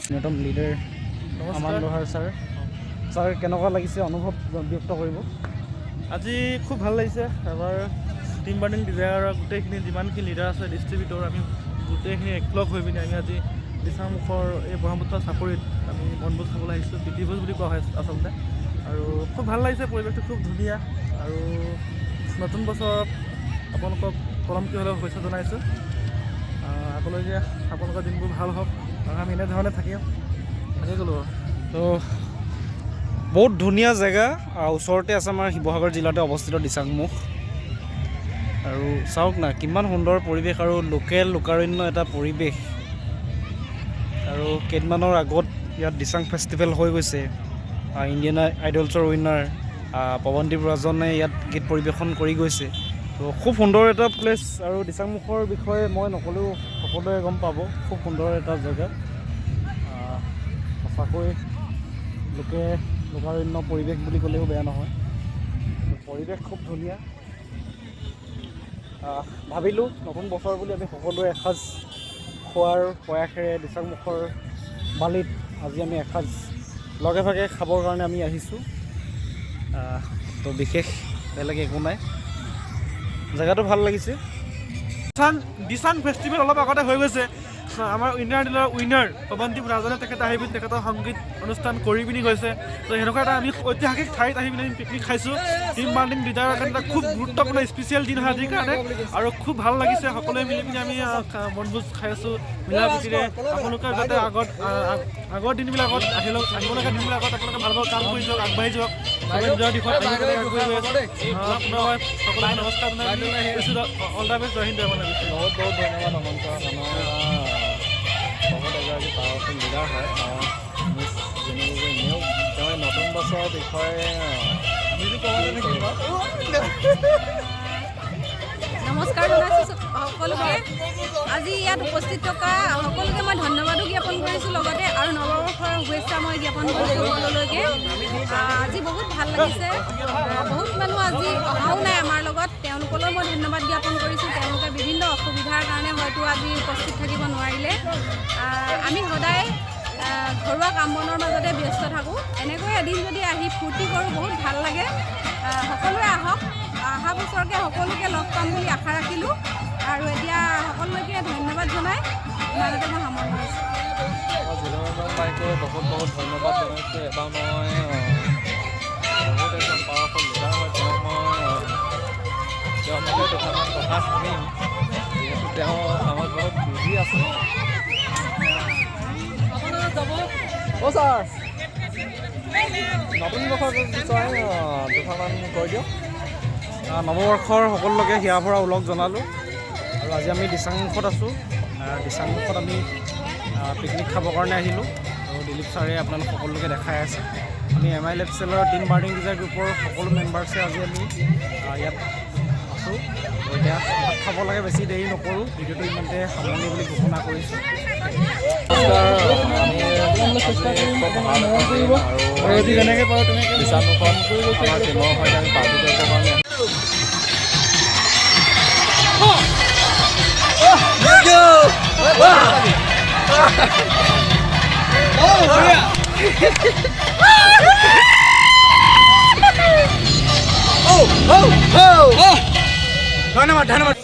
অন্যতম লিডাৰ আমান লোহাৰ sir. Sir কেনেকুৱা লাগিছে অনুভৱ ব্যক্ত কৰিব? আজি খুব ভাল লাগিছে। এবাৰ টিম বাৰ্ডিং ডিজায়াৰৰ গোটেইখিনি যিমানখিনি লিডাৰ আছে ডিষ্ট্ৰিবিউটৰ আমি গোটেইখিনি একলগ হৈ পিনে আমি আজি দিচাংমুখৰ এই ব্ৰহ্মপুত্ৰ চাপৰিত আমি বনভোজ খাবলৈ আহিছোঁ। প্ৰীতিভোজ বুলি কোৱা হয় আচলতে। আৰু খুব ভাল লাগিছে, পৰিৱেশটো খুব ধুনীয়া। আৰু নতুন বছৰত আপোনালোকক পলমকৈ হ'লেও শুভেচ্ছা জনাইছোঁ। আগলৈকে আপোনালোকৰ দিনবোৰ ভাল হওক আৰু আমি এনেধৰণে থাকিম। তাকে ক'লোঁ তো বহুত ধুনীয়া জেগা, ওচৰতে আছে আমাৰ শিৱসাগৰ জিলাতে অৱস্থিত দিচাংমুখ। আৰু চাওক না কিমান সুন্দৰ পৰিৱেশ আৰু লোকাৰণ্য এটা পৰিৱেশ। আৰু কেইদিনমানৰ আগত ইয়াত দিচাং ফেষ্টিভেল হৈ গৈছে। ইণ্ডিয়ান আইডলছৰ উইনাৰ পৱনদ্বীপ ৰাজনে ইয়াত গীত পৰিৱেশন কৰি গৈছে। তো খুব সুন্দৰ এটা প্লেচ। আৰু দিচাংমুখৰ বিষয়ে মই নক'লেও সকলোৱে গম পাব, খুব সুন্দৰ এটা জেগা। সঁচাকৈ লোকাৰণ্য পৰিৱেশ বুলি ক'লেও বেয়া নহয়। পৰিৱেশ খুব ধুনীয়া। ভাবিলোঁ নতুন বছৰ বুলি আমি সকলোৱে এসাঁজ খোৱাৰ প্ৰয়াসেৰে দিচাংমুখৰ বালিত আজি আমি এসাঁজ লগে ভাগে খাবৰ কাৰণে আমি আহিছোঁ। তো বিশেষ বেলেগ একো নাই, জেগাটো ভাল লাগিছে। দিচাং ফেষ্টিভেল অলপ আগতে হৈ গৈছে। আমাৰ ইণ্ডিয়ান আইডলৰ উইনাৰ পৱনদ্বীপ ৰাজনে তেখেতে আহি পিনি তেখেতৰ সংগীত অনুষ্ঠান কৰি পিনি গৈছে। তো সেনেকুৱা এটা আমি ঐতিহাসিক ঠাইত আহি পিনি আমি পিকনিক খাইছোঁ। টিম বাৰ্ডিং লিডাৰৰ কাৰণে এটা খুব গুৰুত্বপূৰ্ণ স্পেচিয়েল দিন হয় আজিৰ কাৰণে। আৰু খুব ভাল লাগিছে, সকলোৱে মিলি পিনি আমি বনভোজ খাই আছোঁ মিলা প্ৰীতিৰে। আপোনালোকে যাতে আগৰ দিনবিলাকত আহিবলগা দিনবিলাকত আপোনালোকে ভাল ভাল কাম কৰি যাওক, আগবাঢ়ি যাওক। নিজৰ দিশত সকলোকে নমস্কাৰ জনাই অল দ্য বেষ্ট। জয় হিন্দ। বহুত বহুত ধন্যবাদ অমন ছাৰ। বহুত এগৰাকী পাৱাৰফুল লিডাৰ হয় মিছ জেনেৰেল নিউ। তেওঁ নতুন বছৰৰ বিষয়ে নমস্কাৰ জনাইছোঁ সকলোকে। আজি ইয়াত উপস্থিত থকা সকলোকে মই ধন্যবাদো জ্ঞাপন কৰিছোঁ, লগতে আৰু নৱবৰ্ষৰ শুভেচ্ছা মই জ্ঞাপন কৰিছোঁ সকলোলৈকে। আজি বহুত ভাল লাগিছে। বহুত মানুহ আজি অহাও নাই আমাৰ লগত, তেওঁলোকলৈও মই ধন্যবাদ জ্ঞাপন কৰিছোঁ। তেওঁলোকে বিভিন্ন অসুবিধাৰ কাৰণে হয়তো আজি উপস্থিত থাকিব নোৱাৰিলে। আমি সদায় ঘৰুৱা কাম বনৰ মাজতে ব্যস্ত থাকোঁ। এনেকৈ এদিন যদি আহি ফূৰ্তি কৰোঁ বহুত ভাল লাগে। সকলোৱে আহক, অহা বছৰকে সকলোকে লগ পাম বুলি আশা ৰাখিলোঁ। আৰু এতিয়া সকলোকে ধন্যবাদ জনাই ইমানতে মই সামৰণি মাৰিছোঁ। বাইকো বহুত বহুত ধন্যবাদ জনাইছোঁ। এবাৰ মই বহুত এজন পাৱাৰফুল লিডাৰ হয়। তেওঁৰ মতে দুটামান কথা শুনিম, যিহেতু তেওঁ কামত বহুত বিজি আছে। ছাৰ নতুন বছৰ বিষয়ে দুটামান কৈ দিয়ক। নৱবৰ্ষৰ সকলোকে হিয়া ভৰা ওলগ জনালোঁ। আৰু আজি আমি দিচাংমুখত আছোঁ। দিচাংমুখত আমি পিকনিক খাবৰ কাৰণে আহিলোঁ। আৰু দিলীপ ছাৰে আপোনালোক সকলোকে দেখাই আছে। আমি MILFCLৰ টিম বাৰ্ডিং ডিজায়াৰ গ্ৰুপৰ সকলো মেম্বাৰ্ছে আজি আমি ইয়াত আছোঁ। এতিয়া ভাত খাব লাগে, বেছি দেৰি নকৰোঁ। ভিডিঅ'টো ইমানতে সামৰণি বুলি ঘোষণা কৰিছোঁ। আৰু যেনেকৈ পাৰোঁ তেনেকৈ দিচাংমুখত আমাৰ টিমৰ সৈতে আমি পাৰ্টি কৰিবৰ কাৰণে ধন্যবাদ ধন্যবাদ।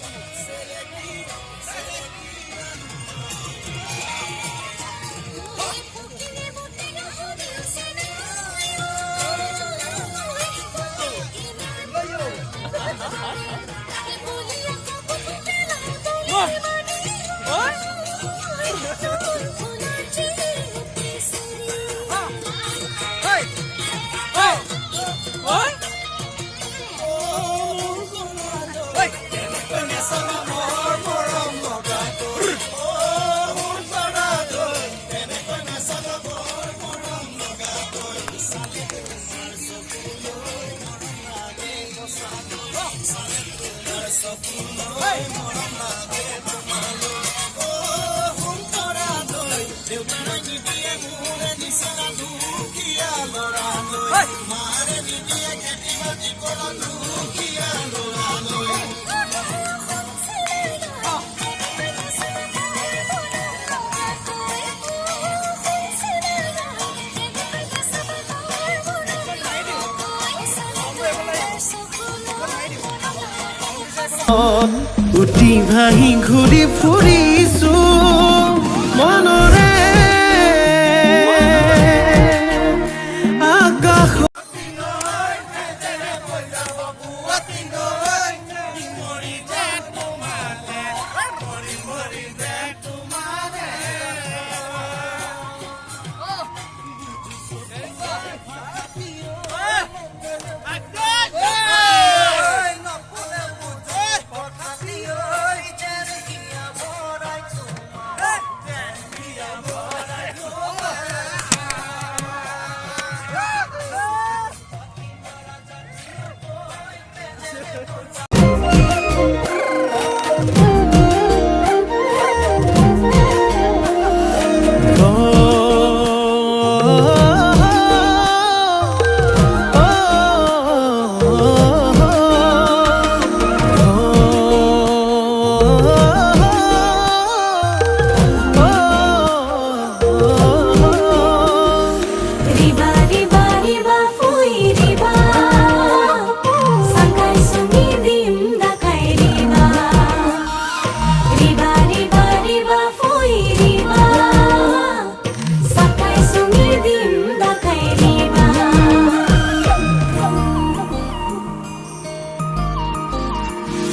উটি ভাহি ঘূৰি ফুৰিছো মনৰে আকাশ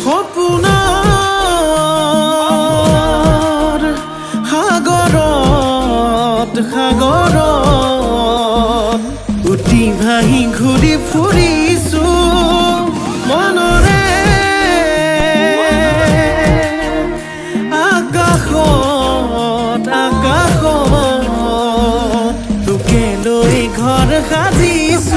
সপোনৰ সাগৰত উটি ভাহি ঘূৰি ফুৰিছো মনৰে আকাশত তোকে লৈ ঘৰ সাজিছো